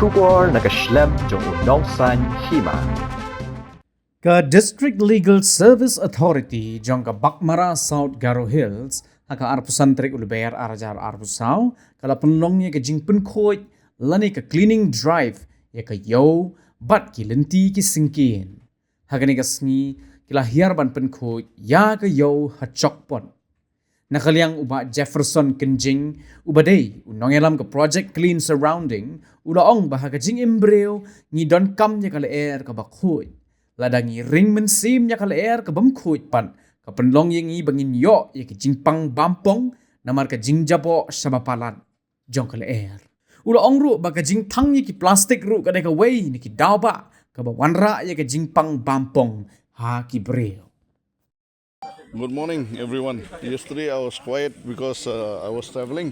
Shubor nakaslem jong unongsan Hima. Ka District Legal Service Authority jong ka Bakmara South Garo Hills haka arpusan trik ulbayar arajar arpusaw kala penlong ya ka Jingpang Khuid lani ka cleaning drive ya ka yo bat ki lenti ki singkin haka ni ka sngi kila hiarban pen Khuid ya ka yo ha chokpon nakaliang uba Jefferson Kenjing ubadei unongelam ka project clean surrounding ulaong bahaga jing Briew ngi don kam nya kala air ka Khuid ladangi ring mensim nya kala air ka Khuid pan ka penlong yang i bangin yo ya ka Jingpang Bampong namar ka Jingjabo sabapalan jong kala air ulaong ru baga Jingthang ki Plastik ru ka ka way ni ki dawba ka Wanrah ya ka Jingpang Bampong ha ki Briew. Good morning, everyone. Yesterday I was quiet because I was traveling,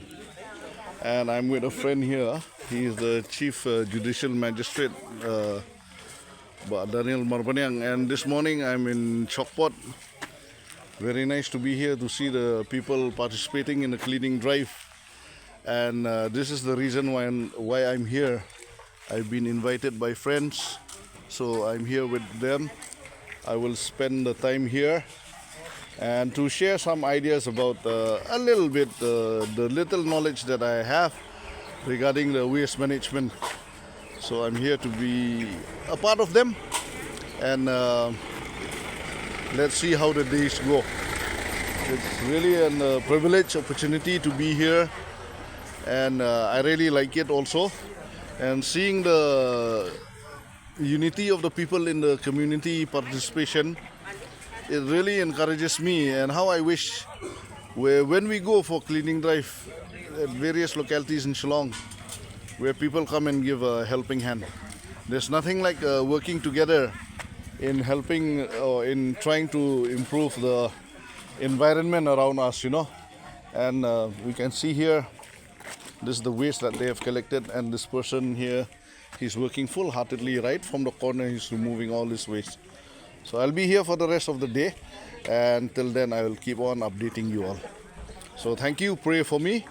and I'm with a friend here. He is the Chief Judicial Magistrate, Daniel Marbanyang, and this morning I'm in Chokpot. Very nice to be here to see the people participating in the cleaning drive, and this is the reason why I'm here. I've been invited by friends, so I'm here with them. I will spend the time here and to share some ideas about a little bit the little knowledge that I have regarding the waste management. So I'm here to be a part of them, and let's see how the days go. It's really a privileged opportunity to be here, and I really like it also. And seeing the unity of the people in the community participation, it really encourages me, and how I wish when we go for cleaning drive at various localities in Shillong, where people come and give a helping hand. There's nothing like working together in helping or in trying to improve the environment around us, you know. And we can see here, this is the waste that they have collected, and this person here, he's working full-heartedly right from the corner. He's removing all this waste. So I'll be here for the rest of the day, and till then I will keep on updating you all. So thank you, pray for me,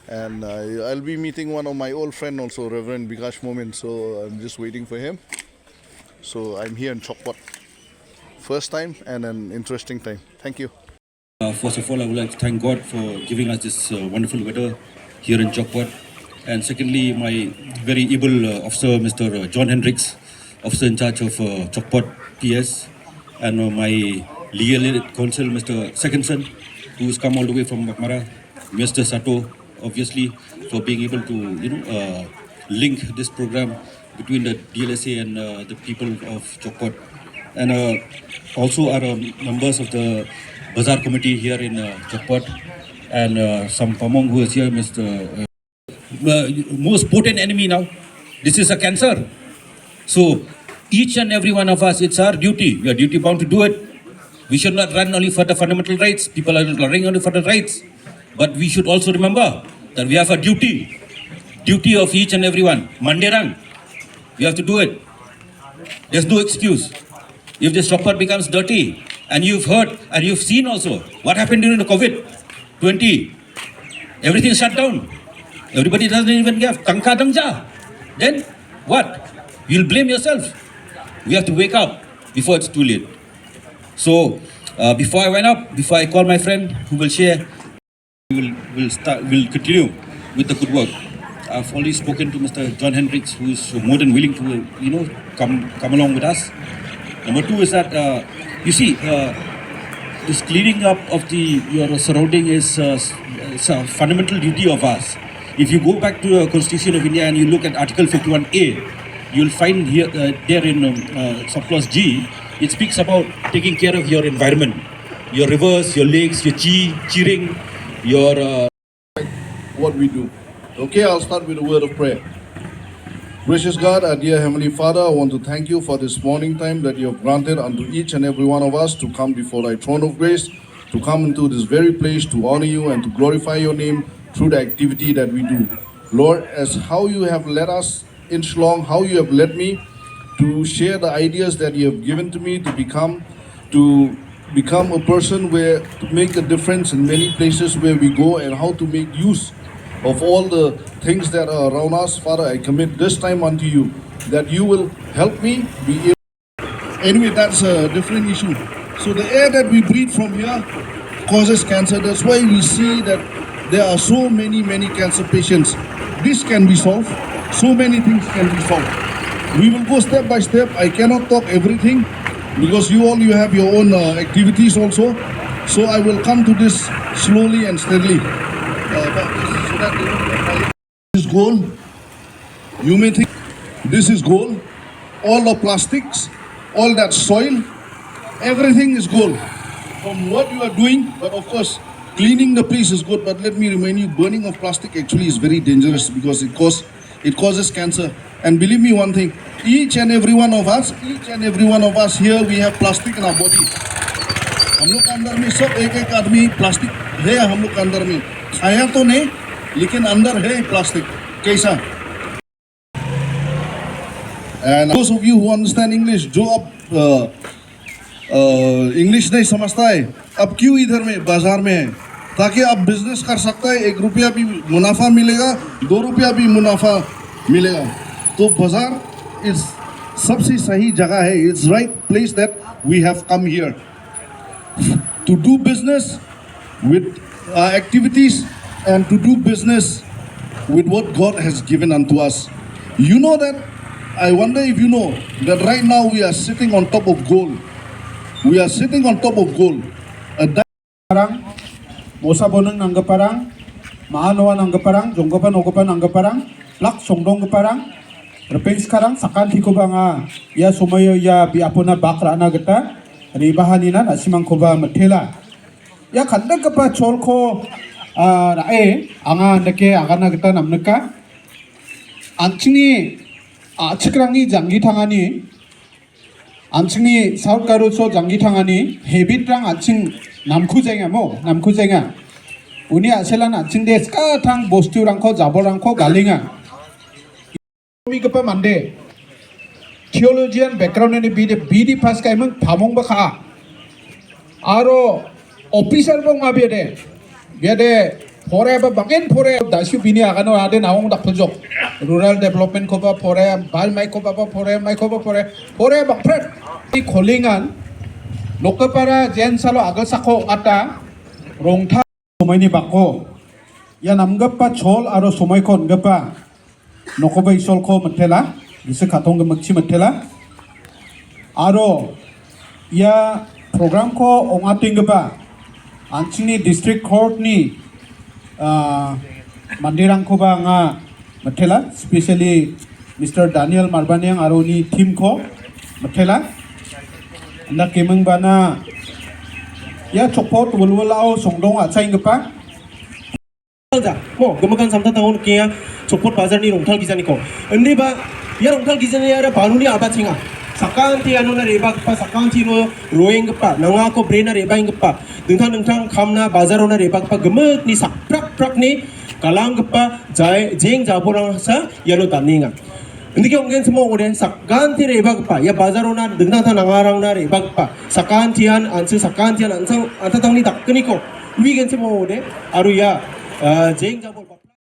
and I'll be meeting one of my old friend also, Reverend Bikash Momin, so I'm just waiting for him. So I'm here in Chokpot. First time and an interesting time. Thank you. First of all, I would like to thank God for giving us this wonderful weather here in Chokpot. And secondly, my very able officer, Mr. John Hendricks, officer in charge of Chokpot PS, and my legal counsel, Mr. Secondson, who has come all the way from Bakmara, Mr. Sato, obviously, for being able to link this program between the DLSA and the people of Chokpot, and also our members of the Bazaar Committee here in Chokpot, and some Pamong who is here, Mr. Most potent enemy now. This is a cancer. So each and every one of us, it's our duty. We are duty bound to do it. We should not run only for the fundamental rights. People are running only for the rights. But we should also remember that we have a duty. Duty of each and every one. Mandirang. We have to do it. There's no excuse. If this Chokpot becomes dirty, and you've heard and you've seen also what happened during the COVID-20, everything is shut down. Everybody doesn't even have tangka dangja. Then what? You'll blame yourself. We have to wake up before it's too late. So before I call my friend who will share, we'll continue with the good work. I've already spoken to Mr. John Hendricks, who is more than willing to come along with us. Number two is that you see, this cleaning up of your surrounding is a fundamental duty of us. If you go back to the Constitution of India and you look at Article 51A, you'll find here there in subclause G, it speaks about taking care of your environment, your rivers, your lakes, your cheering, your What we do. Okay, I'll start with a word of prayer. Gracious God, our dear Heavenly Father, I want to thank you for this morning time that you have granted unto each and every one of us to come before thy throne of grace, to come into this very place to honor you and to glorify your name through the activity that we do. Lord, as how you have led us in Shillong, how you have led me to share the ideas that you have given to me to become a person to make a difference in many places where we go, and how to make use of all the things that are around us. Father, I commit this time unto you, that you will help me be able. Anyway, that's a different issue. So the air that we breathe from here causes cancer. That's why we see that there are so many cancer patients. This can be solved. So many things can be solved. We will go step by step. I cannot talk everything because you have your own activities also. So I will come to this slowly and steadily. This is gold. You may think this is gold. All the plastics, all that soil, everything is gold from what you are doing. But of course, cleaning the place is good. But let me remind you, burning of plastic actually is very dangerous because it causes cancer. And believe me one thing, each and every one of us here, we have plastic in our body. हम लोग अंदर में सब एक आदमी plastic है हम लोग अंदर में खाया तो नहीं लेकिन अंदर है प्लास्टिक कैसा and those of you who understand English जो अब इंग्लिश नहीं समझता है अब क्यों इधर में बाजार में है ताकि आप बिजनेस कर सकता है 1 रुपया भी मुनाफा मिलेगा 2 रुपया भी मुनाफा मिलेगा तो बाजार इस सबसे सही जगह है it's right place that we have come here to do business with activities and to do business with what God has given unto us. You know that, I wonder if you know that right now we are sitting on top of gold. We are sitting on top of gold. Parang, Mosa Bonang Nangaparang, Mahanoan Nangaparang, Jongopan Ogopan Nangaparang, Lak Songdong Parang, Repens Karang, Sakan Tikubanga, Ya Sumayo Ya Biapuna Bakra Nagata. Ribahanina na simang koba matela. Ya kanda kapa cholko rae anga nake agana kita namneka. Anchini achikrangi janggithangani. Anchini South Karuso janggithangani. Hebitrang anching namkujenga mo namkujenga. Uni aselan anching des ka thang bosturangko jaborangko galinga. Mi kapa mande. Theologian background ini BD pas kaya meng pamong baka, aro officer bong abide, biade pore ba bangin pore dasu bini akan ada naung dak pojok, rural development ko ba pore, bal mai ko ba pore, mai ko ba pore bang pret, di kolingan, lokapara jen salo agal sako ata, rongta somai ni bako, ya namgap pa chol aro somai kon gapa, nokoba isol ko matela. Bisa katong magchi matela aro ya program ko ongating ba anchini district court ni mandirang ko ba nga matela especially Mr. Daniel Marbanyang aro ni team ko matela na kemeng bana ya chokpot wulwalao songdong atsaing pa mo gamakan samta tahun kia chokpot bazar ni rongtal gizani ko ende ba ya rongtal gizani ara banuni abathinga sakanti anuna rebak pa sakanti ro roeng pa nanga ko brain rebang pa dengthang khamna bazarona rebak pa gemek ni sak prak ni kalang pa jeng jaborang sa yalo taninga ende ki onggen semua oren sakanti rebak pa ya bazarona dengthang nangarang na rebak pa sakantian ansang atatang ni takkani ko wigen semua ode aru ya jeng jabor